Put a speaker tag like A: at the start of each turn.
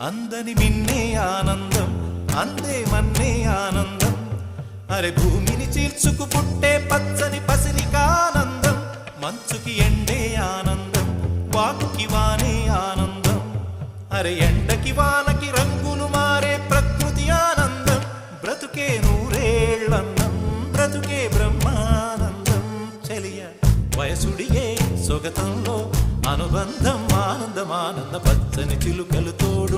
A: అందని మిన్నే ఆనందం అందే మన్నే ఆనందం అరే భూమిని చీల్చుకు పుట్టే పచ్చని పసిరికానందం మంచుకి ఎండే ఆనందం వాకుకి వానే ఆనందం అరే ఎండకి వానకి రంగులు మారే ప్రకృతి ఆనందం బ్రతుకే నూరేళ్ళన్నం బ్రతుకే బ్రహ్మానందం చెలియ వయసుడియే సొగతంలో అనుబంధం ఆనందమానంద పచ్చని చిలుకలు తోడు